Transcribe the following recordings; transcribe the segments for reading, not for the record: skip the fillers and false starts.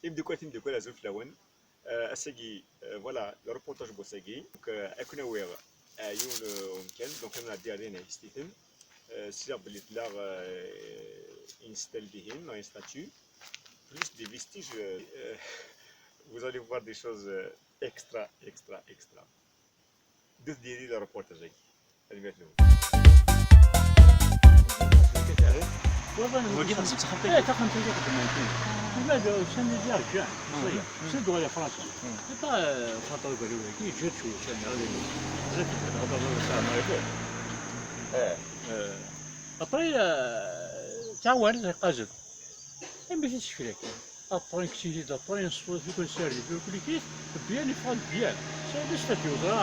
يمدوكات يمدوكات أزول فلاون أساقي فوالا الروبورتاج بوساقي دونك أكون ويغ يون مكان دونك أنا نعدي علينا ستيتن سير بلي تلاغ انستال بهم un statut plus des vestiges vous allez voir des choses extra extra extra دوز ديري الروبورتاج هاكي المات هو كيف خمسة خمسة؟ تقن تجيك بالمانتين. لماذا سامي ديال الجاع؟ صحيح. سدوا على فرنسا. تا فاطمة قالوا كي جات شو سامي هذا. جات هذا سامي يقول. أبري تعاون قازم. ما فيش فيك. أبري كتير أبري نصور في كل سير في كل كيف بيان يفعل بيان. سامي ستاتيو ذا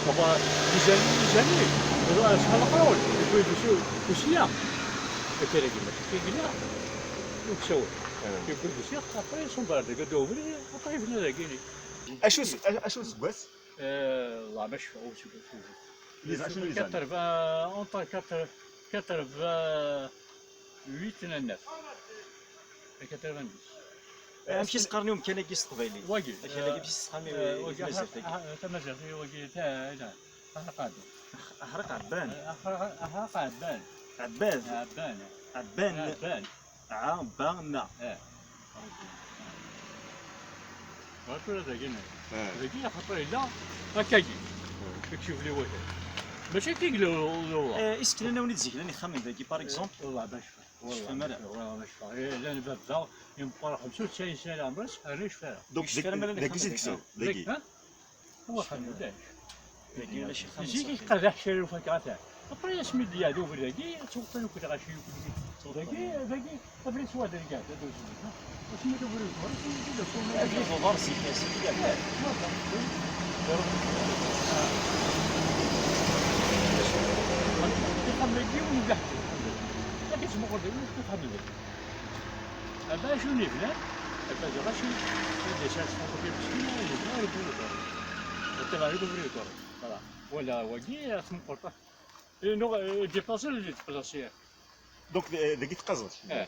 صباح ميزانية. هذا شحال قرول. يقول بشو كتير كيما وكسوي كيقول بس يخطا يصنبر ديك دوبري خطا في لاكيني اشو سباس الله باش شوف لي شنو لي 80 اونطا 89 90 امشي سقرنيهم كان كيس قبيلي واجي كان كيس سقرني واجي تمازيغ واجي تا حرقات احرق عبان احرق عبان عباد عبان عبان عبان عبان هاكا ذاكينا ذاكي خاطر لا هكاكي تشوف لي واحد ماشي كيقولوا اسكن انا وليد زيك راني خامن ذاكي باغ اكزومبل والله باش والله باش لا الباب ذا يمبر 95 سنه عمرك ريش فيها دونك داك زيد كسو داكي هو خمس داش ذاكي ماشي خامن يجيك يقدح شي وفكاته après اسمي ديالو فداكي توصلوا كل غاشي ذاكي قبل سوا ذاك كاع دوز اسمي دوبري هذه فوارسي كاسي كاع يخمجي ونقحتو لكن اسمو قردي يخمجي أبا شو نفنا أبا غاشي هذا شاش فوق في مسكينة يجي يقولوا التبارك يقولوا voilà ولا واجي اسمو قرطه نو ديباسي اللي ديباسي دونك داكي تقزر لا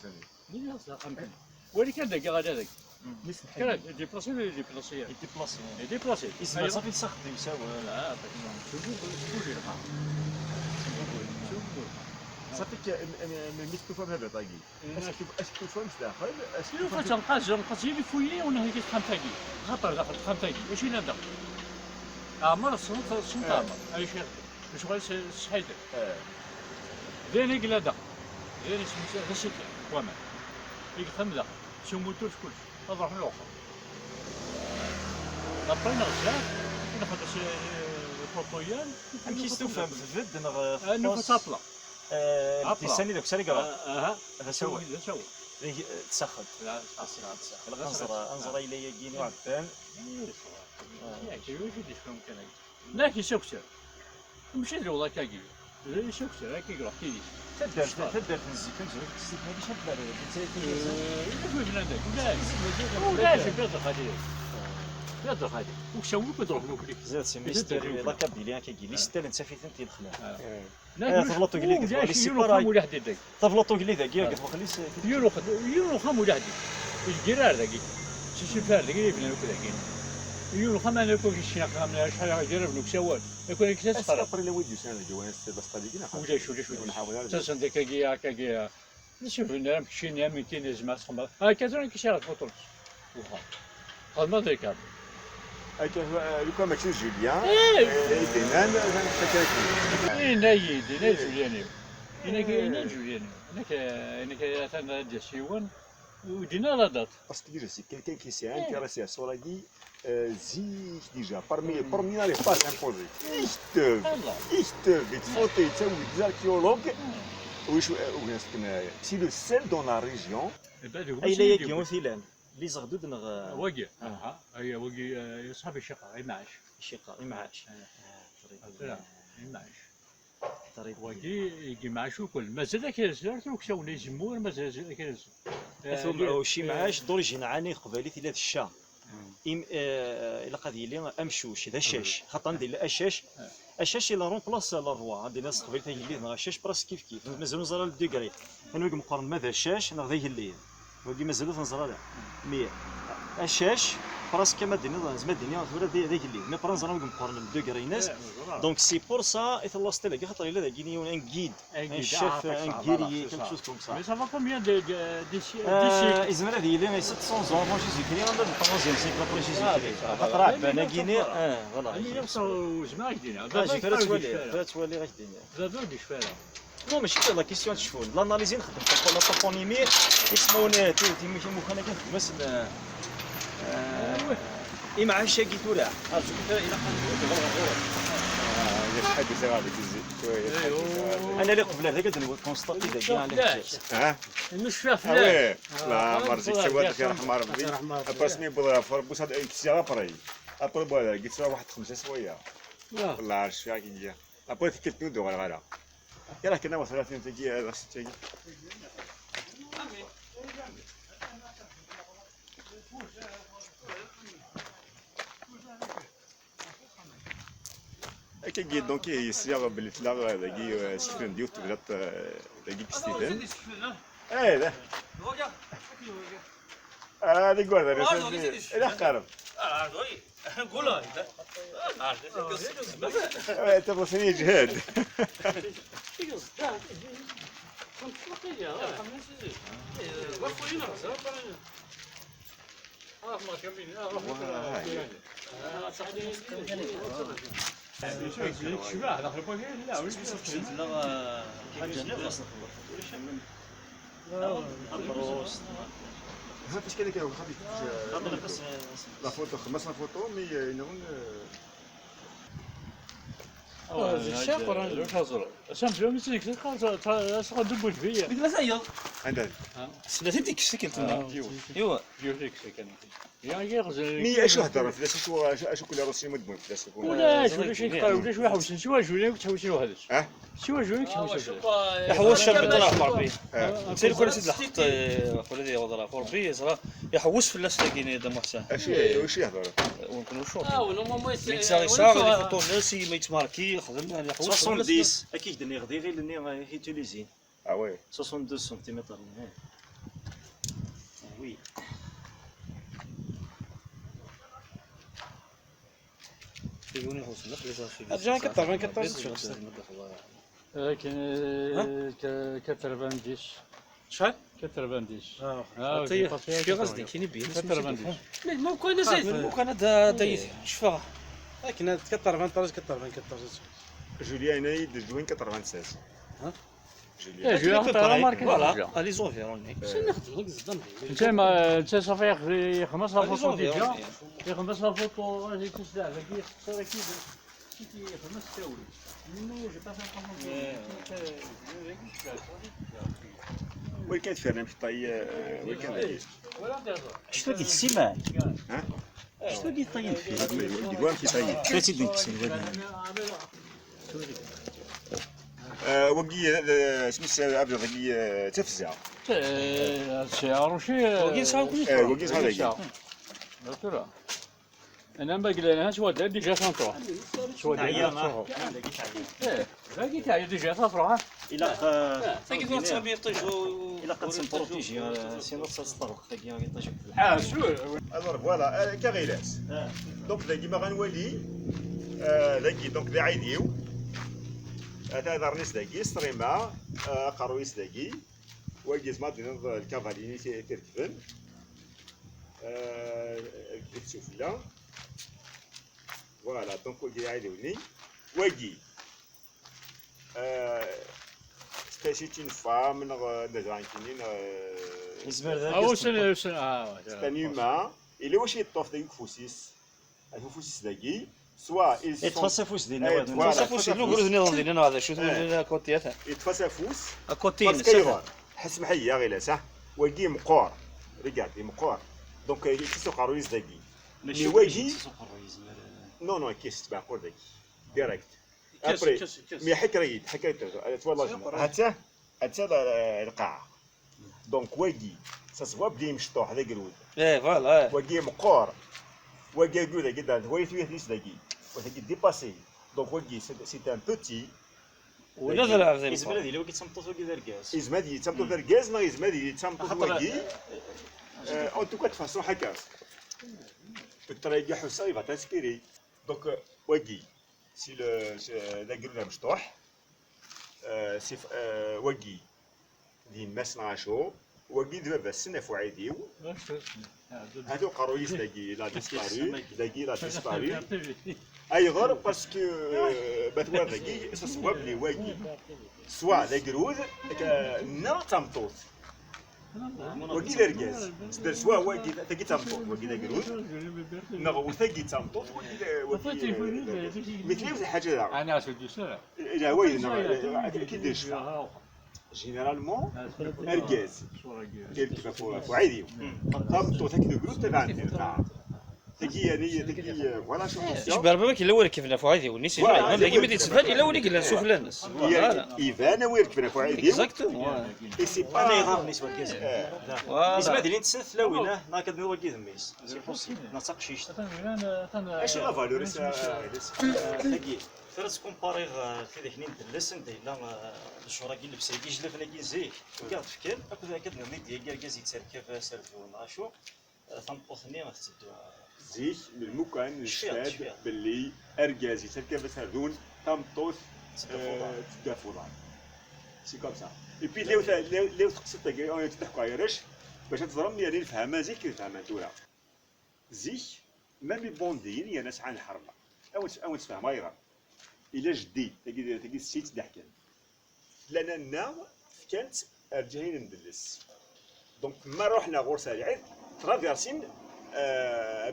خمسة ولكن داك غادا داك كان ديباسي اللي ديباسي ديباسي اسمها صافي تسخط يساوي لا شوفوا يرفع صافي ملي تفهم هذا طاقي اش تفهم داخل شنو كتنقاش نقاش لي فويي وانا هيك خمساكي خطر داخل خمساكي ماشي لا داخل عمر السلطه اي شيء مش غير الشحيده ديني قلا داخل ديني غشيت وما يك خمسه شو موتور كلش نروح الاخر لابرينا غشاك ناخذ شي بروتويان كيس تفهم في الفد انه تطلع لساني داك سالي قرا هذا سوى سوى تسخط لا انظر الي يجيني عبان لا كي شوكسر مشيت له والله كاكي لا شوكسر هاكي يروح كيدي تدار نزيك نزيك تسيب هذه شحال يقول بنادم لا لا بيض خدير بيض خدير وشوي بيضرب له كليك زاد سي ميستير لا كابيليان كيجي لي ستير انت في ثنتي دخلنا لا تفلطوا قال لك لي سيبراي ولا حد داك تفلطوا قال لي ذاك يا خلي يورو خام ولا حد الجرار ذاك شي فار ذاك يبنى له كذا يورو خام انا كون شي خام شحال جرب له كسوال يكون كيس صفر ابري لو ويدو سنه جواز بس طريقنا ولاش نحاول تسن ديك كاكي نشوف نعم شي نعم 200 زعما خمر كثر كيشارك فوتور هذا ما ذاك لو كان ماشي جوليان دينان ناي جوليان هنا جوليان هناك ثنا ديسيون ودينا لا دات parce que déjà c'est quelqu'un qui s'est intéressé à Soradi زيك ديجا parmi n'arrive pas à s'imposer يكتب يتفوتي يتسوي زاركيولوج وش وين سي لو سيل دون لا ريجيون اي لا يجي مثلا لي زغدود نغ واقي هي واقي صاحب الشقه معاش الشقه معاش لا معاش طريق واقي يجي معاش وكل مازال كيرسل وكساونا يجمور مازال كيرسل شي معاش دوريجين عاني قبالي ثلاث الشا الى قضيه لي امشوش هذا شاش خاطر ندير اشاش اشاش الى رون بلاص لا روا عندي ناس قبيل تاهي لي اشاش براس كيف مازال نزرى الديكري انا مقارن ماذا الشاش ناخذ الليل وكي مازالو تنزرا لا مي الشاش براسك كما دينا زعما الدنيا ثورة ديك اللي مي برا نزرا مقارن بدوكريناس دونك سي بور سا ايث لاست لا خاطر الا داكي ان غيد ان شيف ان غيري كيلك شوز كوم Mais سا ça va combien de siècles يزمر هذه اللي 600 ans avant Jésus-Christ عندنا 3 سيكل après Jésus-Christ خاطر عبانا كيني فوالا اللي يوصلوا زعما هكذا اجي فلا تولي غير الدنيا هذا اللي شفاها نو ماشي لا كيسيون تشوفون لاناليزي نخدم لا توبونيمي يسمونها تيمي كان كنخدم إما عايشة كيتورع أرجوك إلى يتحدث هذا شويه. أنا اللي قبل هذا قد كونستاتي داكي على ها مش فيها وي فلاح لا مرزي سواد في رحمه ربي باسني بلا فربوس هذا كيسيا بري ابري بلا قلت سوا واحد 5 سوايع والله عرش فيها كي نجي ابري فكرت نودو ولا غير يلا كنا وصلنا 30 دقيقه تجي كي دونك يصير بالتلا داكي ستيفن ديوت بدات داكي ستيفن لا هذه قول الى قرب قولها انت بغيتني جهاد شباب داخل البوكيه لا ولا ها فاش كان كيعاود خديت لا فوتو خمسنا فوتو مي ينون الشاقر شامبيون ميسيك تقدر تقول فيا عندها سنتين ديك الشيء كنت ايوا بيوتيك كان يا يغزل مي اشو هضر فلاش اشو كل روسي مدمن فلاش ولا شي قالوا ولا شي واحد شي واحد جوني كتحوشي له هذاك اه شي واحد جوني كتحوشي هو الشاب طلع مربي اه سير كل سيد لحقت ولدي وضرا مربي صرا يحوس في اللاس كاين دم حسان واش يهضر ونكونوا شو نورمالمون مي تساغي صار يفوتو الناس ما يتماركي خدم يعني يحوس 70 أكيد دني غدي غير لني يوتيليزي اه وي 62 سنتيمتر وي يقولون يحوس لك رجع كثر لكن كتربان شحال؟ كتربان في قصدي كاين بيه كتربان ممكن زيت ممكن هذا دايت شفاها لكن هاد كتر 20 كتر جوليان يد جوين 96 ها جوليان جوليان ماركه فوالا لي زونفيرون نخدم لك الزدان انت صافي يخمس لا فوتو ديجا يخمس لا فوتو هذيك تسدع كي يخسر اكيد كي يخمس تاوي منو جي با وين كانت فيها مشطي وين كان شتو ديك السيمان ها شتو ديك طيب فيه ديكوان كي طيب ثلاثي ديك السيمان وقي سميت عبد الغني تفزع الشعر وشي وكاين صحاب وقي هذا انا ما قلنا شو هذا ديجا سانتو شو هذا باقي تاع ديجا سانتو الى تاكي تروح تصاوب يطيجوا الى قد سنبروتيجي سينو تستغرق تاكي يطيجوا الوغ فوالا كغيلاس دونك داكي ما غنولي داكي دونك دي عيديو هذا رنيس داكي ستريما قرويس داكي واجيز ما دينا الكافاليني تركبن تشوف لا فوالا دونك واجي عيدوني واجي سيت اون فام نغانكينين ان هيومان الا واش يطوف داك فوسيس الفوسيس داكي سوا يتفصل فوس ديالنا صافوش نقولوا نظام ديالنا هذا شوف كوتيات يتفصل فوس كوتين باسكو حس محيا غير صح واجي مقور ريغاردي مقور دونك كيسو قرويز داكي مي واجي نو كيس تبع قور داكي ديريكت ابري مي حكريت توالا حتى القاعه دونك واجي ساسوا بلي مشطوح هذا قرود ايه فوالا واجي مقور واجي قرود كدا هو يثوي داكي وهاكي ديباسي دونك واجي سي ان بوتي ولا ذا العظيم يزبل هذه لو كيتمطط وكي دار كاس يزمد يتمطط الغاز ما يزمد يتمطط واقي en tout cas de façon هكا بالطريقه حسا يبقى تسبيري دونك واقي سي لا قرنا مشطوح سي واقي دي ماس نعاشو واقي دابا السنه فوعيديو هادو قرويس داكي لا ديسباري داكي لا ديسباري ايضا باسكو باتوا داكي سواب لي واقي سوا لا قرود نا تمطوط واقي دار كاز سوا واقي تاكي تمطوط واقي لا قرود نغو ثاقي تمطوط واقي مثلي في الحاجه انا اسود ساعه لا وين اكيد الشفاء جينيرالمون الغاز كيف فوعيديو تمطوط هكي القرود تبع عندنا تجي يعني تجي ولا شو جبر بابا كي الاول كيف نافو عادي ونيسي ما داكي ما تتفاد الا ولي كلا نشوف الناس ايفان ويرك فينا فوعيديو اكزاكتومون اي سي انا با يغار بالنسبه للكاس يزبل هذه تسنث لا وين ما كدير واقي ذميس سي بوسيبل نطق شيش اش لا فالور تلاقي فرس كومباريغ في ذاك نين دلسن لا الشهره كي لبس كي جلف لكن زيك كاع تفكر هكذا كدنا ديال كاز يتركب سيرفو ناشو تنبوثني ما تسدو زيك بالمكان نشهد باللي ارجازي تركب هذون تمطوث تدافوران سي كوم سا اي بي لو تقصد تاكي تضحكوا عيرش باش تزرم يعني نفهمها زيك كي نفهمها نتولا زيك مامي بوندين يا ناس عن الحرب او تفهم غيرها الا جدي تاكي السيت ضحكا لان كانت رجعين ندلس دونك ما رحنا غور سريع ترافيرسين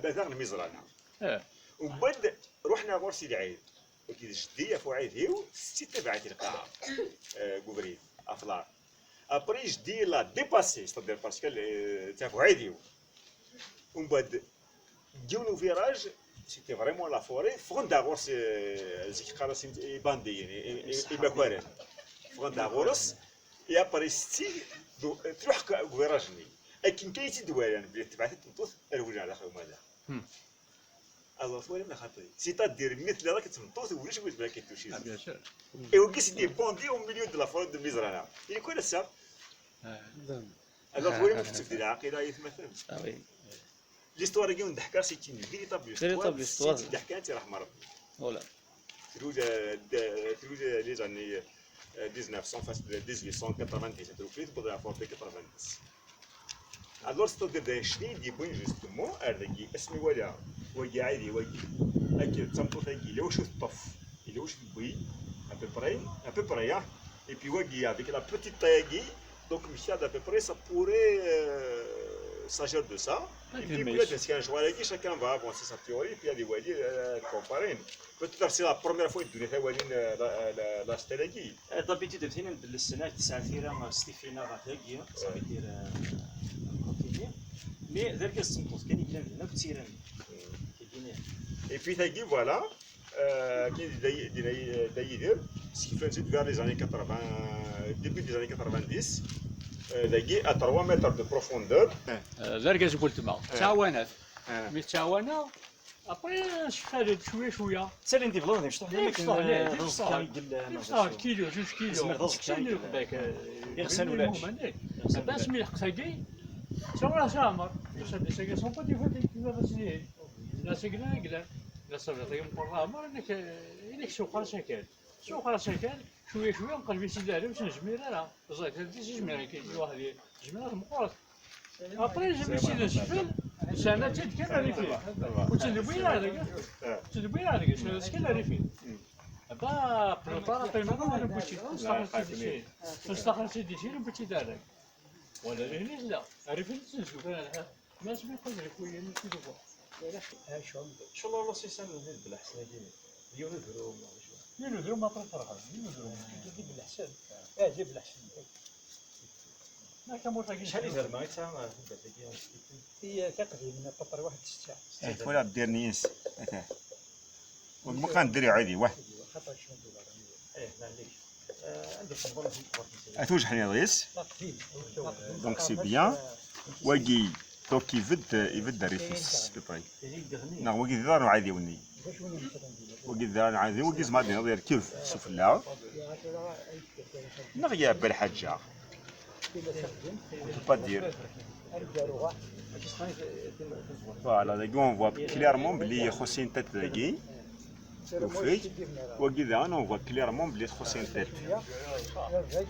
بثاغ المزرانه ومن بعد رحنا غور سيدي عيد وكي جدي فوعيد هيو ستي تبعت القاعه كوبريد افلار ابري جدي لا ديباسي ستادير باسكو تاع فوعيد هيو ومن بعد جيونو فيراج سيتي فريمون لا فوري فغندا غورس زيك قراسين باندي يعني يباكوارن فغندا غورس يا ابري ستي تروح فيراجني لكن كي تدوالان بلي تبعث تمطوط الوجه على خوما هذا الله فوالي من خاطري سيتادير مثل راك تمطوط ولاش بغيت بالك كيتوشي بيان سور اي وكيس دي بوندي او مليون دو لا فور دو ميزرانا اللي كون السا الله فوالي ما تكتب العقيده يتمثل وي ليستوار كي نضحكها سيتي فيريتابل ليستوار سيتي ضحكها انت رحم ربي ولا تروج لي زاني 1900 فاس 1897 تروفيت بدا فورتي 90 alors c'est-à-dire des chenilles qui بوين justement هذاكي اسمي ولا واقي عادي واقي هكا تمطوط هكي الا واش تطف الا واش تبوي à peu près et puis واقي avec la petite taille donc مشى à peu près ça pourrait s'agir de ça et puis peut-être si un joueur qui chacun va avancer sa théorie puis aller voir comparer peut-être c'est la première fois que tu as la stratégie دابيتود مثلا ندلس السنه 9 ثيره ستيفينا غاتاكي صافي دير مي ذاك السمطوط كان يجي لنا بتيران كيدير et puis تاكي فوالا qui d'ailleurs ce qui fait vers les années 80 début des années 90 à 3 mètres de profondeur زرقاز قلت ما تعاونات مي تعاونا ابري شحال شويه حتى اللي ندير فلان شطح لك كيلو 2 كيلو شنو باك يغسل ولا بس مي حقاقي شو شامر يشد شي سون با ديفوتي كيما باسي لا سيغلا كلا لا صافي طيب برا ما انك سوق راه شكل سوق راه شكل شويه نقلب سيدي عليه باش نجمير راه زايد هادي شي جميره كيجي واحد جميره مقورط ابري جبت شي نشفل سنه تكن ريفي وتلبي هذاك تلبي هذاك شنو سكن ريفي با بريبارا بريما ما نبوتي نستخدم سيدي شي نبوتي دارك ولا ريني لا عرفت تنسو كان ما سمي قدر خويا نسيت بو ان شاء الله والله سي سان بالحسن ديالي اليوم نديرو ينودرو ما طرقها ينودرو جيب الحسن جيب الحسن ما كان موتا شحال يدير الماء تاع هي تقضي من القطر واحد الساعه فولا دير نيس وما ندير عادي واحد خاطر شنو دولار ايه معليش عندك تنظر في الكوارتيس اتوج حنا ريس دونك سي بيان واقي دوك يفد الريفيس بيباي نا واقي دار عادي وني وكذا عادي وكيز ما دينا غير كيف سفلا نغيا بالحاجة با دير فوالا داكي اون فوا كليرمون بلي خوسين تات داكي وفي وكذا اون فوا كليرمون بلي خوسين تات.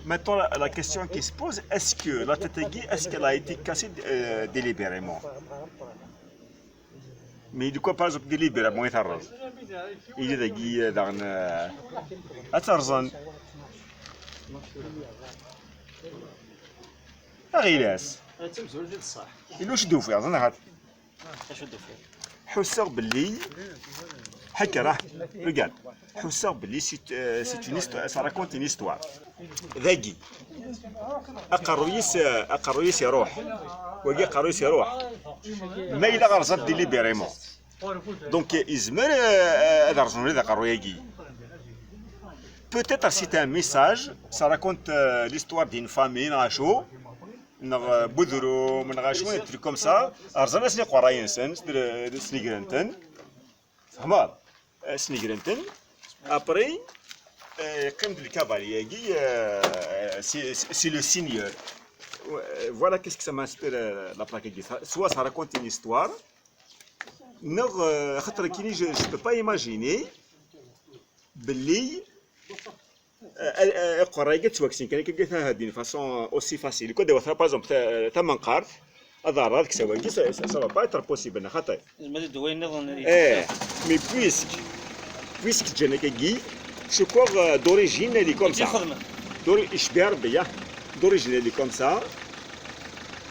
Maintenant la question qui se pose, est-ce que la tête est-ce qu'elle a été cassée délibérément? Mais du coup par exemple délibérément يتهرز يجي داكي داغن اترزن غيلاس تمزول ديال الصح إلا واش دوفي أظن هاد اش ودو فيه حسر باللي هكا راه ريغارد حسر باللي سي اون هيستوار سا راكونت اون هيستوار ذاكي اقرويس يروح وكي قرويس يروح ما إلا غرزت ديليبيريمون دونك يزمر هذا الرجل هذا قروياكي peut-être c'est un message ça raconte l'histoire d'une famille نعاشو بذرو من غاشون تري كوم سا ارزانا سني قراين سن سنيغرنتن فهمت سنيغرنتن ابري قيمة الكافالياكي سي لو سينيور فوالا كيسك سا مانسبير لا بلاكي سوا سا راكونت اون هيستوار نغ خاطر كيني جو بو با ايماجيني باللي القرايه تواكسين كان كيقولها هادي فاسون اوسي فاسيل كون دير باغ اكزومبل تا منقار هذا هذاك سواكي سا با اتر بوسيبل خاطر زعما دوي نظن مي بويسك جانا كي جو كور دوريجين اللي كوم سا خدمه دوري اشبار بيا دوريجين اللي كوم سا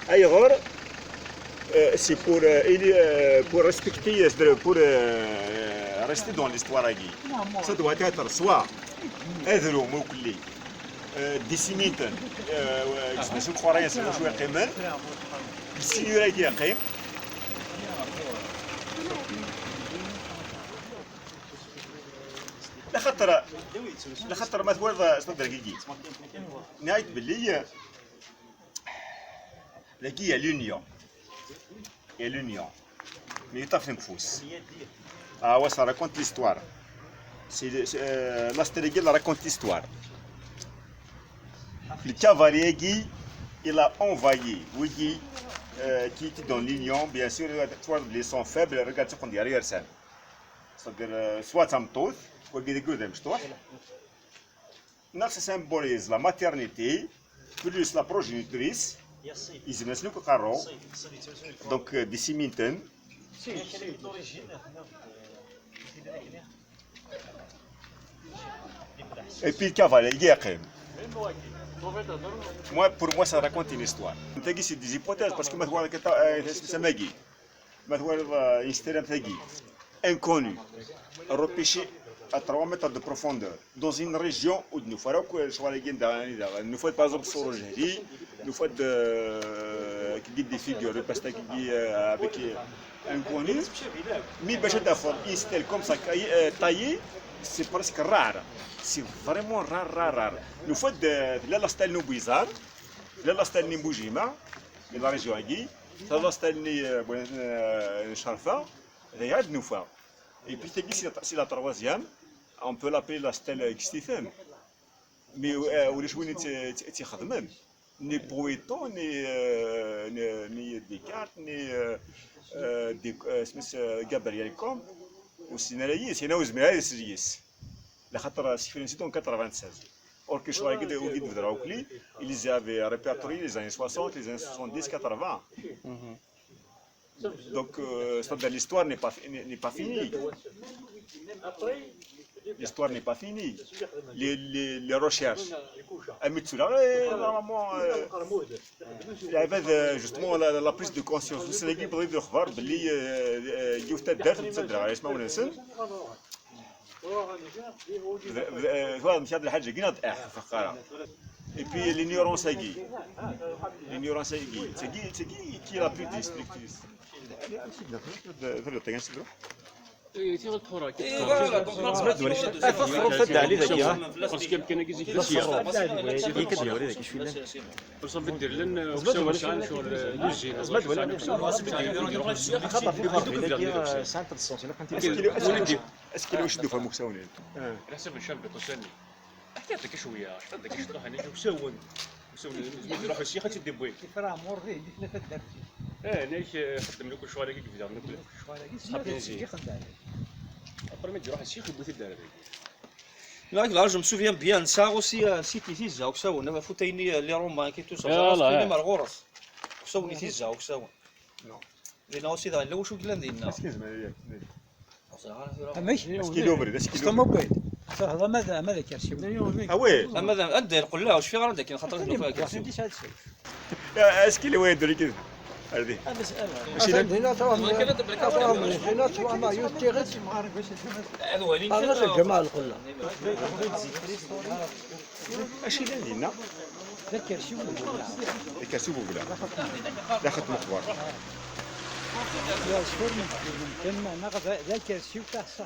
ايغور سي pour respecter pour rester dans l'histoire agui ça doit être soit اذرو موكلي ديسيميتن نسوق خورايا سنو شويه قيمن السينيورا كي قيم لخاطر ما تورد صدر كيكي نهاية باللي لكي لونيون يا لونيون مي طاف نفوس وا سا راكونت ليستوار la Stérégué raconte l'histoire. Le cavalier il a envoyé, oui, qui était dans l'union, bien sûr, les sons faibles, regarde ce qu'on dit arrière scène. C'est-à-dire, soit ça me touche, ou bien que je touche. Ça symbolise la maternité, plus la progénitrice, ils se mettent le carreau, donc des simintens. Et puis le cavalier, il est à moi, pour moi, ça raconte une histoire. C'est des hypothèses parce que maintenant, c'est Magui. Maintenant, une stéréo inconnu, repêché à 3 mètres de profondeur, dans une région où nous ferons que je vois les gens, nous faisons par exemple sur le génie, nous faisons des figures, parce que avec inconnu, mais une stèle comme ça, taillée, c'est presque rare. C'est vraiment rare. Nous faisons de la stèle nous bizarre, de la stèle nous bougima, de la région agui, de la stèle nous charfa, regarde nous faire. Et puis c'est la troisième, on peut l'appeler la stèle Stephen. Mais où les joueurs n'étaient ni Poéton, ni Descartes, ni Gabriel Comte, ou Sinalaïs, c'est nous mais la خطر سيفرنسيتون 96 or que je vois que au guide de Draoukli ils avaient répertorié les années 60 les années 70 80 donc l'histoire n'est pas finie l'histoire n'est pas finie les recherches Amitsula normalement il y avait justement la prise de conscience du Sénégal pour dire voir باللي يفتى داخل تصدر اسمه ونسن voilà مشى هذه الحاجه كاينه فقاره et puis l'ignorance agui qui est la plus destructrice الفرن فد عليه ذاك باسكو يمكن كي لا الفرن هي كدير ذاك شويه صافي دير لنا وسام شحال شغل يجي زعما ولا خاطر في خاطر ذاك سانتر الصوت الا كنتي اسكيلو يشدوا فمو كساونين على حسب الشاب بيطسني احتياطك شويه احتياطك شويه هنا وساون زعما يروح الشيخ تدي بوي كيفرا مور فيه ديك ثلاثة درت نايش خدم لكم شويه كيف دار نقول شحال كي خدام ابري ما يروح الشيخ يبغي تدار Là, je me souviens bien de ça aussi, City Tiza, ou ça, on avait foutu les Romains qui tout ça. Voilà, les Margoras. Ça, on était Tiza, ou ça. Non. Les Naussi, là, où je suis glendin. اسكي زعما ماشي اسكيلو بريد اسكيلو استمر بويد هذا ماذا كرشي اه وي أما أنت نقول لها واش في غير لكن خاطر ما فيها كرسي. عنديش هذا الشيء اسكيلو وين دري كذا هذه ماشي لا هنا ترى هنا ترى ما يوتيغت ما عارف واش هذا الجمال كله ماشي لا لينا ذا كرشي ولا كاسوبو بلا داخل مخبار يا شهور ممكن ناخذ ذا كرشي وتاع الصح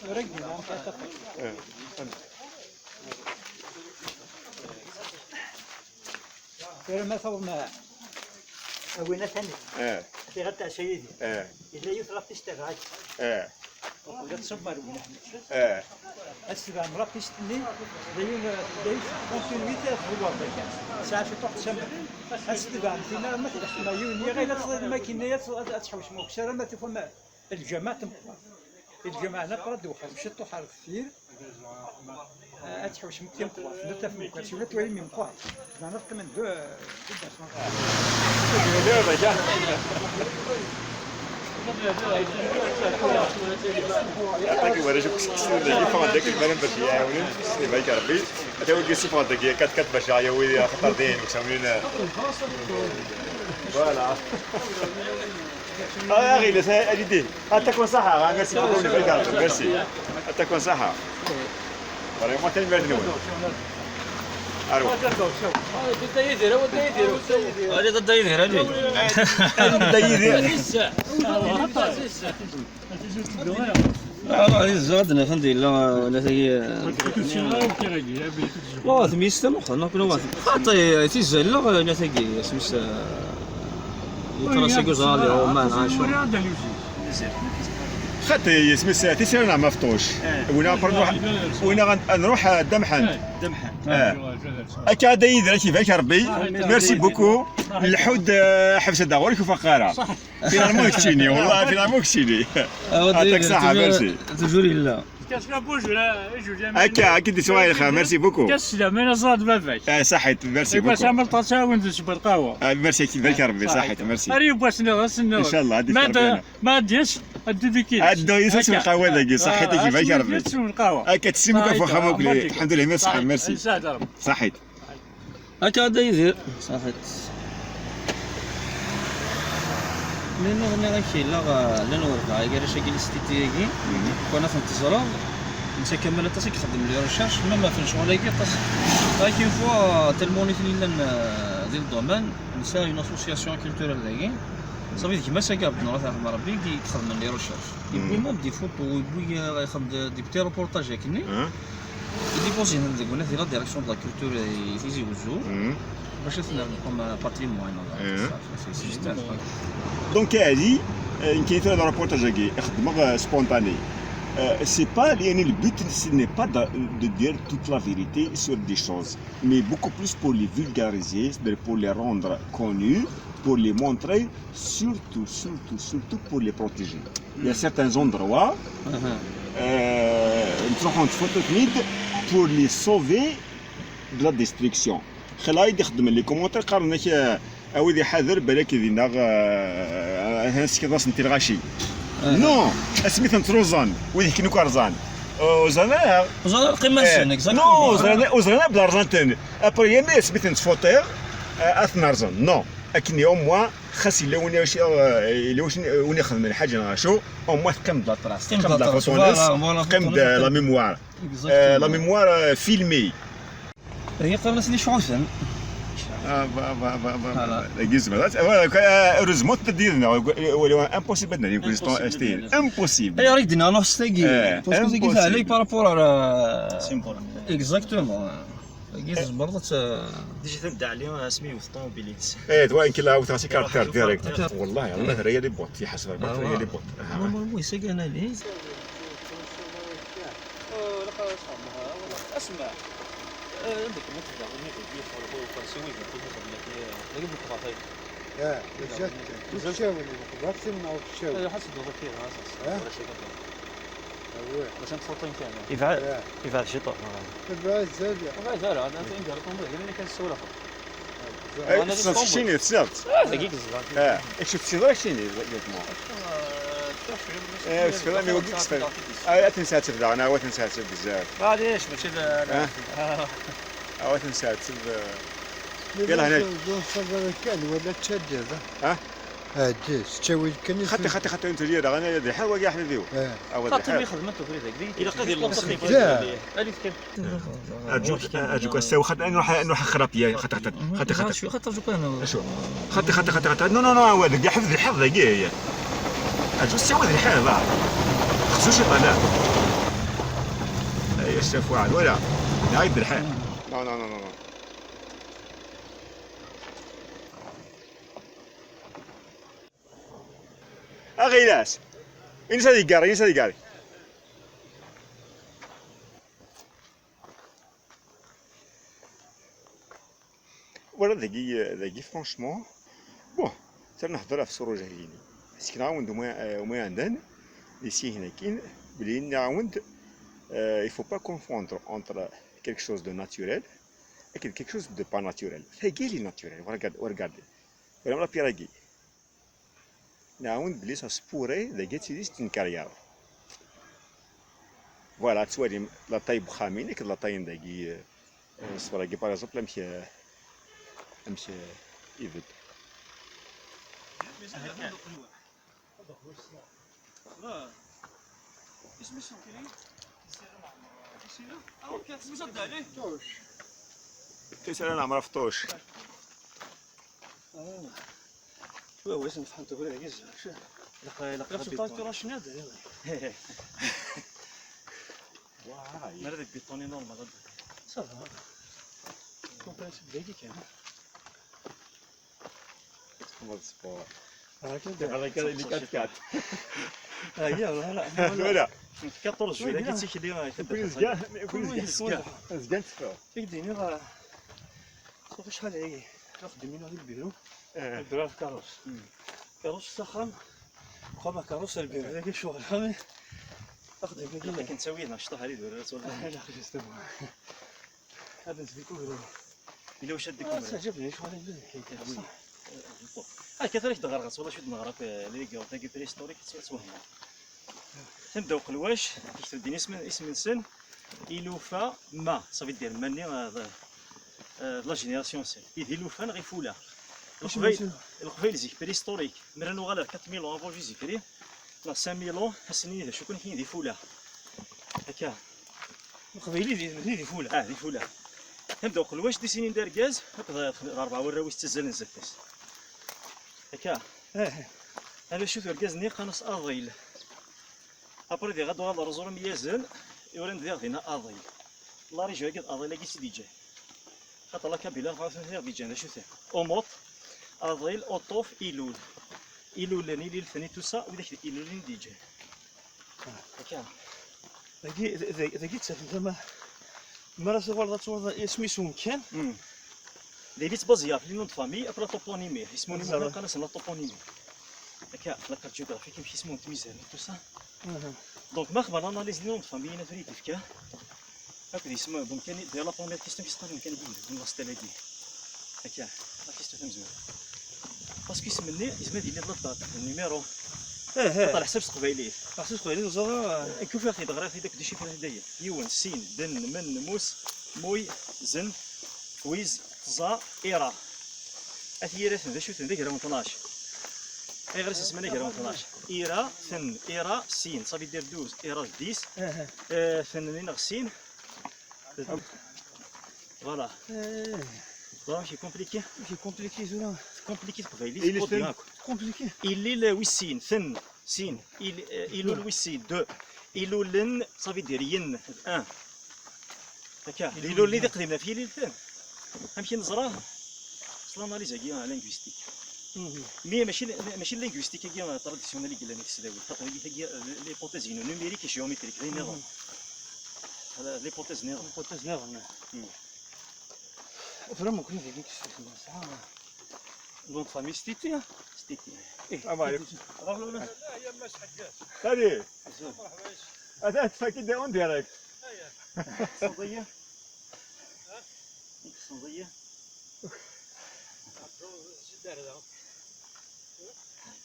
رجل ما كاتب غير ما ثور ما وين ثاني اه في غدا سيدي اه اذا يطلع تشتغل اه ولا تصبر ولا اه السبع مرات تشتني دايون كونتينيتي في الوضع ساعه في طوح تسمع السبع فينا ما تدخل ما يوني غير تصل الماكينه تحوش مكسره ما تفهم الجماعه تنقر الجماعه نقرا دوخه مشيتو حرف كثير اتحوش متين قوات لا تفهم كلشي ولا توالي من قوات ما نفق من دو يعطيك ورا شوف كسر ديك فما داك البنان باش يعاونوا سي بايك ربي حتى هو كيسي فما داك كات كات باش يعاونوا خطر دين مسامين فوالا يا اخي لا اجي تكون صحه ميرسي بوكو بايك ربي ميرسي تكون صحه فريمون تاني مردنون اروح هذه ضد يدير هذه بدا يدير هذه زادنا فهمتي لا هي لا ثميست مخنا كنا حتى تيزال لا نتاكي اسمس يتراسي جوزالي او ما نعرفش خاطر اسمس تيسيرنا مفتوش وين نروح دمحن أكاد يدري كيفاش ربي ميرسي بوكو الحود حبس الدوار كيف فقارة فينالمون كتشيني والله فينالمون كتشيني يعطيك الصحة ميرسي تجوري لا هكا دي سوايل خا ميرسي بوكو كاس لا من صاد بافاك صحيت ميرسي باش بوكو عمل طاسه وندز بالقهوه ميرسي كيفاش ربي صحيت ميرسي اريو باش نغسل ان شاء الله هادي ما ديش الديكيت هادو يسوس القهوه داكي صحيتي كيفاش ربي القهوه هكا تسمك فخامك الحمد لله ميرسي صحيت هكا هذا يدير صحيت لأنه أنا غنمشي لأنه ورقة غير شكل ستيتيكي وأنا في انتظار نسى كمل التصي كنخدم لي ريشيرش ما فين شغل هيك التصي لكن فوا تلموني لان ديال الدومين نسى اون اسوسياسيون كولتورال هذاكي صافي ديك ما ساكا بنا راه ربي كيخدم لي ريشيرش يبغي مو دي فوتو يبغي ياخذ دي بتي روبورتاج هكني يديبوزي هذاك ولا في لا ديريكسيون دو لا كولتور يزي وزو باش نكون باتريمون دونك هادي كاين في هذا الريبورتاج هكي خدمه سبونتاني c'est pas le but ce n'est pas de dire toute la vérité sur des choses mais beaucoup plus pour les vulgariser pour les rendre connus pour les montrer surtout pour les protéger il y a certains endroits pour les sauver de la destruction خلايد يخدم لي كومونتير قارنك اودي حذر بالك دينا هانس كيداس انت الغاشي نو اسميت نتروزان ويدي كينو كارزان وزانا القمه السن نو وزانا بالارجنتين ابري يمي اسميت نتفوتير اثنارزان نو لكن يوم موا خاص الا وين يخدم الحاجه نغاشو او موا تقيم لا تراس تقيم لا فوتونيس تقيم لا ميموار فيلمي هي قبل سني شعوثن heureusement تديرنا ولا امبوسيبل بدنا يكون ستيل امبوسيبل اي ريك دينا نص تاكي باسكو زي قلت عليك بارابور على سيمبل اكزاكتومون قيس برضه ديجي تبدا عليهم سميو في الطوموبيليت ايه دوا يمكن لها وثاسي كارتر ديريكت والله الله هي لي بوت في حسب البوت هي لي بوت المهم ساكن عليه اسمع عندك المنطقه هنا في البيت ولا فرنساوي لكن متقاطعين الشاول الرسم او الشاول حسب الذكير اساس ولا شيء هو باش انت فوتين كامل يفعل شي طرف تبع زاد زال انا ندير طوموبيل اللي كان السوله انا شيني تسنات دقيقه اه شفت شي ضرب شيني اكزاكتومون بس كلام يوقف سفل تنسى تبدا انا تنسى بزاف معليش ماشي تنسى يلا هنا صبر كان ولا تشدد ها هادي تشاوي كان خطي انت جير انا ذي حال وقع احنا فيه خاطر اللي خدمته في هذاك الا قدر الوصل اللي كان اجوك استوى خد نروح خرابيه خطي شو خاطر جو كان شو خطي نو هو هذاك حفظ الحفظ هي اجو استوى ذي الحال بقى خصوش طلع اي الشاف واحد ولا نعيد الحال نو أغيلاس إنسى دي قاري ولا ذاكي فرانشمون بون تنهضر في سروج هيني باسكو نعاود وما عندنا ici هنا كاين بلي نعاود il faut pas confondre entre quelque chose de naturel et quelque chose de pas naturel هاكي لي naturel regardez vraiment la pyramide نعاود بلي ça se pourrait ذاك تيديس تنكاريار فوالا توالي لا طاي بخامين لا طاين داكي الصوره كي باغ اكزومبل امشي يفد تسال انا ما عرفتوش هو اسم فهمت ولا يجز لا شنو هذا واعي مرد بيطوني نورمال صافا كومبريس دقيقه كان هذا السبور هكذا اللي كات هي ولا 14 ولا قلت لك اللي زقان تفا يديني راه شحال هي ناخذ منو هذا البيرو البيرو كاروس سخن قام كاروس البيرو هذاك الشغل فهمي اخذ هذيك كنت سوي نشطه هذه ولا لا خرجت هذا نسبيكو الا واش هذيك عجبني شغل الحكايه صح كثرك دغرغص والله شد نغرق اللي قلت لك بريستوريك تسوهم تنبداو قلواش كيكتب اسم انسان إلوفا ما صافي دير ماني لا جينيراسيون سي يديلوفا غيفولا القبيل زيك بريستوريك مرانو غالا 4000 عام افون جيزيكري لا 5000 حسني شكون كاين دي فولا هكا القبيلي دي فولا دي فولا تنبداو قلواش دي سنين دار كاز هكذا 4 وراوي تزال نزفاس هكا انا شوف الكاز ني قنص اضيل ابري دي غادو غادو رزور ميازن يورن دير دينا اضيل الله ريجو هكا اضيل كي سيدي جاي خاطر لا كابيلا فاس دي جاي شوف اوموط اضيل اوطوف ايلول ايلول نيل الثاني توسا وداك ايلول دي جاي هكا ذاكي تسافر زعما مرة صغار تصور اسمي سمكان ديفيت بازيا في نون فامي ابرا توبونيمي اسمه نيمو قناص لا توبونيمي هكا لا كارت جيوغرافيك كيمشي اسمه تميزان تو سا دونك ما خبر اناليز نون فامي انا فريد فيك هكا اسمه دونك كان ديال لا بروميير كيستيون كيستون كان بين لا ستيلاكي هكا لا كيستيون مزيان باسكو يسمني ديال لا النيميرو طلع حسب قبيلي حسب قبيلي زغا كيف ياخذ دغرا في داك الشيء في هدايا يون سين دن من موس موي زن ويز طزا ايرا اثيرا ثن ذا شو ثن ذا كرا 12 اي غير اسمنا كرا 12 ايرا ثن ايرا سين صافي دير دوز ايرا 10 ثن نغ سين فوالا ماشي كومبليكي ماشي كومبليكي زولا كومبليكي تقبايلي إيه تقول اللي ديالك كومبليكي إلي ويسين ثن سين إلو الويسي دو إلو لن صافي دير ين ان هكا إلو اللي قديمنا فيه لي ثان نمشي نزراه اصلا اناليز كي لينغويستيك مي ماشي لينغويستيك كي تراديسيونيل كي لاني تسداوي خاطر هي ليبوتيز نوميريك جيومتريك هذا نظام هذا ليبوتيز نظام بوتاز نيرن فريمون كنا في ديك الساعه دونك فامي ستيتي ستيتي السلام عليكم. راه لا هي ماس حجاج هذه مرحبا هذا تفاكي داون ديالك. صديه صديه دار هذا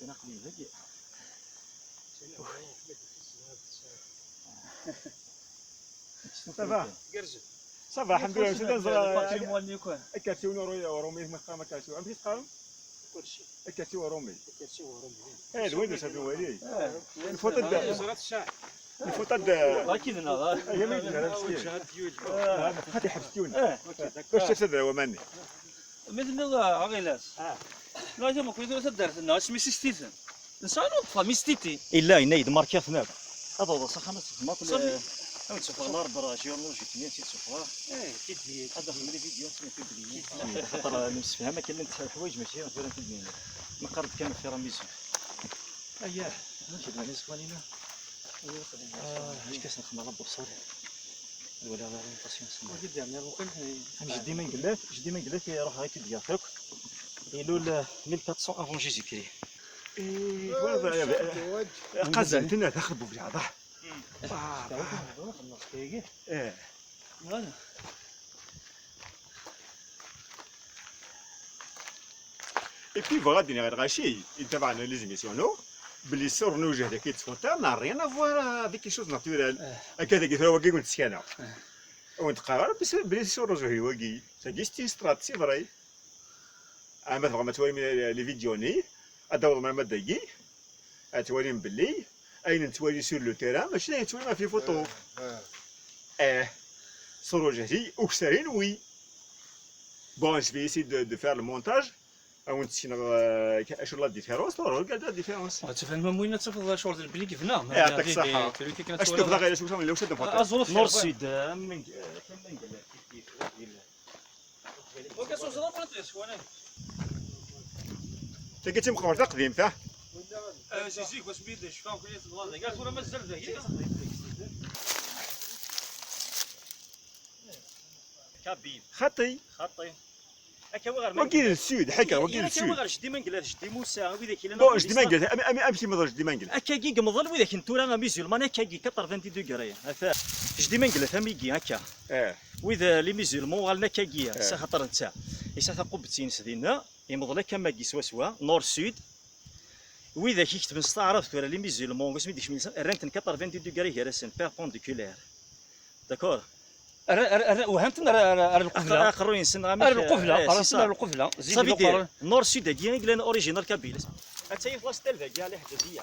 انا قليل هكا صافا قرزت صافا الحمد لله سيدي نزرا باتريمون يكون كاتي ورومي ما قام كاتي ام تقام كلشي كاتي ورومي كلشي ورا هذا وين درت هذا ولي الفوطه مزيان زرات الشاع الفوطه اكيد هذا هي ما يدير هذا مسكين هذا خاطي حبستوني واش شفت هذا هو ماني مثل عقيلات لا جا ما كنت درت الناس مي ستيتن انسان فامي ستيتي الا ينايد ماركير ثناب هذا هو صح ما تفهمك صافي. او تشوف النار برا جيولوجيك مين تشوفها كيدي هذا من لي فيديو سمي في خاطر نفهم كاين انت الحوايج ماشي مثلا في الدنيا نقرض كان في رميزو اييه ماشي دابا نسوانينا اش كاس نخمر ربو بصاري ولا لورينتاسيون سما جدي عمل ممكن جدي ما نقلات جدي ما نقلات يروح هاك ديالك يلو 1400 افون جيزي كري قزلتنا تخربوا في العضح ايه هذا Et puis voilà, dernier rachis, il t'a parlé les émissions, non? Bli sur nous, j'ai des photos, n'a rien à voir avec quelque chose de naturel. À quoi t'es fait وقي كنت سكانة. وانت قرر بس بلي sur nous هي وقي. Ça existe une stratégie vraie. أما تبغى ما توري لي فيديوني، أدور ما مدقي، أتوري بلي، أين توري sur le terrain، ماشي توري ما في فوتو. sur وجهي وكسرين وي. Bon, je vais essayer de faire le montage. وانت شنو لا ديفيرونس regarde la différence. تفهم المهم تفضل شغل البلي كيفنا يعطيك الصحة. اش تبغى غير شوف لو شد فوتو. ازول نور سود من وكاسو زرا فرانتيس وانا انت قلت مقبر قديم تاع زيزيك واش بيد شفاو كلية البلاد قالت ولا مازال ذاك كابيل خطي خطي هكا وغير وكيل السود حكا وكيل هكا السود. وغير جدي ما نقلاتش جدي موسى وذاك الا بون جدي ما قلت امشي ما جدي ما قلت. هكا كي قمضل وذاك نتورا ما ميزولمان هكا كي 80 دوغري هذا جدي ما نقلات ميكي هكا وإذا لي ميزولمون غالنا كاكيا سا خاطر نتا يسا قبتين سدينا يمضل كما كي سوا نور سود وإذا كي كتب نستعرف ولا لي ميزولمون واش ميديش من رانت 80 دوغري هي راسن بيربونديكولير داكور وهمتنا القفله اخرين سن القفله قرصنا القفله صافي دير نور سود كي قلنا اوريجينال كابيل حتى هي فلاش تلفا كاع لي حداثيه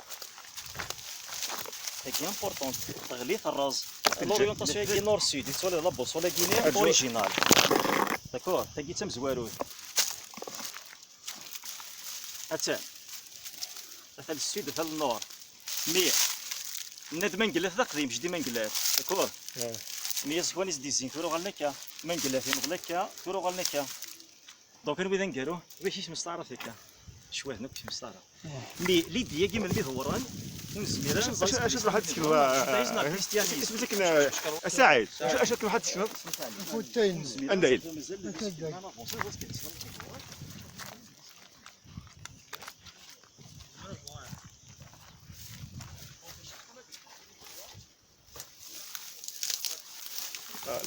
هي امبورطون تغليف الراز لورينتاسيون كي نور سود ولا لابوس ولا كينيا اوريجينال داكور تاكي تم زوارود حتى مثلا السود مثلا النور مي ناد ما نقلات ذا قديم جدي ما نقلات داكور مي سوانيس ديزين تورو غالنكا ما نقلات نغلكا تورو غالنكا دونك انا اذا نقالو باش مستعرف هكا شويه هنا باش مستعرف مي ليديا كيما اللي ظهوران ونزميرا اش راح تشكل سميتك سعيد اش راح تشكل فوتين اندايل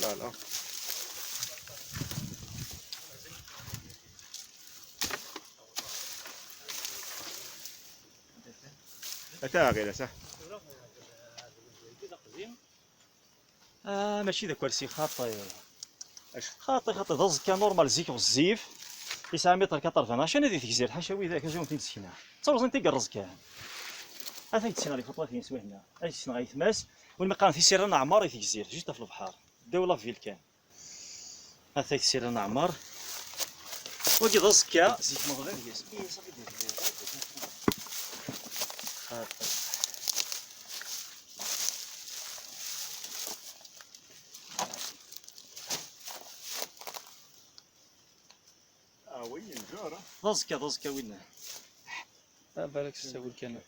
لا لا أتاها غير صح. ماشي ذاك كرسي خاطي خاطي ضز كان نورمال زيك والزيف 9 متر 80 اش انا ديك الجزيره حاشا ذاك جاو فين تسكنها تصور انت قرز كان هذا يتسنى لي خطوه فين سوى هنا اي تسنى غيتماس وين ما كان في سيرنا عمار في الجزيره جوست في البحر دوله في كان هذا يسير لنا عمار وكي ضزكا زيت مغلي ياس اي صافي دير وي الجاره ضزكا وين بالك تسوي كان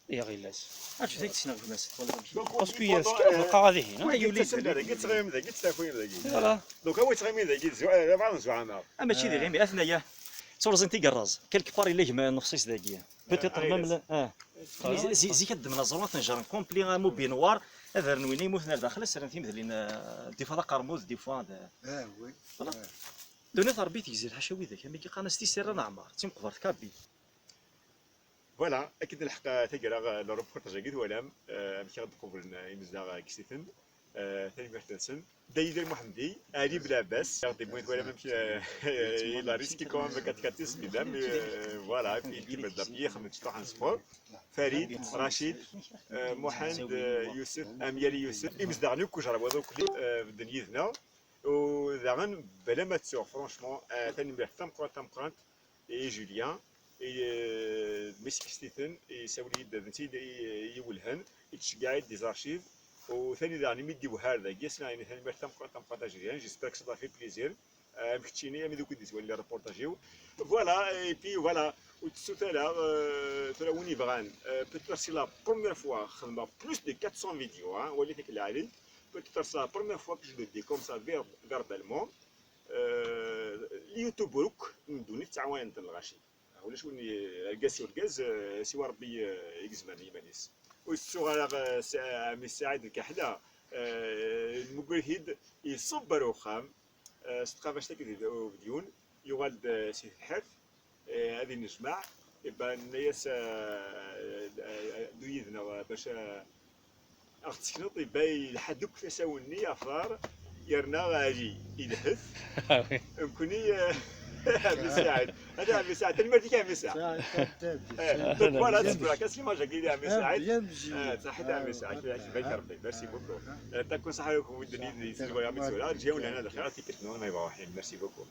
يا غيلاس عرفت ذيك تسنى في المسجد ولا باسكو يا بقى هذه هنا قلت تغيم ذاك قلت تفوين ذاك فوالا دونك هو تغيمين ذاك زعما زعما اما شي دير غير اثنايا تصور انت قراز كلك باري ليه ما نفسيس ذاكيا بوتيتر ميم زي كدمنا زروات نجر كومبلي مو بينوار هذا نويني يموت داخل السرنتي مثلين دي فوا قرموز دي فوا وي دوني تربيت يزيد حاشاوي ذاك مي كي قناستي سير نعمر تيم قبرت كابي فوالا اكيد الحق تقرا لوروبورتاج قد ولام مشي غتقبل يمزدا كسيتن ثاني مرتنسن دايدر محمدي علي بلعباس يعطي بوينت ولا ماشي لا ريسكي كوم كاتكاتيس بيدام فوالا في كيما دابي خمس طحن سبور فريد رشيد محمد يوسف اميالي يوسف يمزدا نو كوجرا وذوك دنيتنا وداغن بلا ما تسوق فرونشمون ثاني مرتن تمقرانت اي جوليان مسك ستيثن يساولي دابنتي يولهن يتشقعد دي زارشيف وثاني داني ميدي وهذا قيسنا يعني ثاني مرتم قرطم بارطاجيان جيسبر كو في بليزير مكتشيني مي دوك ديس ولا ريبورتاجيو فوالا اي بي فوالا تلاوني بغان بوتيتر سي لا بروميير فوا خدمه بلوس دو 400 فيديو ولي فيك العالي بوتيتر سي لا بروميير فوا كو جو دي كوم سا فيربالمون اليوتيوب ندوني تعاون الغاشي ولا شكون الكاس والكاز سوا ربي يقزمني يمانيس والصغار عمي سعيد الكحله المجرهد يصبر وخام صدقا باش تاكد فيديون يوالد سي الحرث هذه نجمع يبقى الناس دويدنا باش اغتسكنط يبقى لحدوك تساوني افار يرنا غالي يلهث يمكنني عمي سعيد هذا عمي سعيد المرتي كان عمي سعيد دونك فوالا تصبر كاس ما جا قال لي عمي سعيد صحيت عمي سعيد كيفاش ربي ميرسي بوكو تكون صحه لكم ودني يسلموا يا عمي سعيد جاونا هنا الخيرات كيتنون ما يبغوا ميرسي بوكو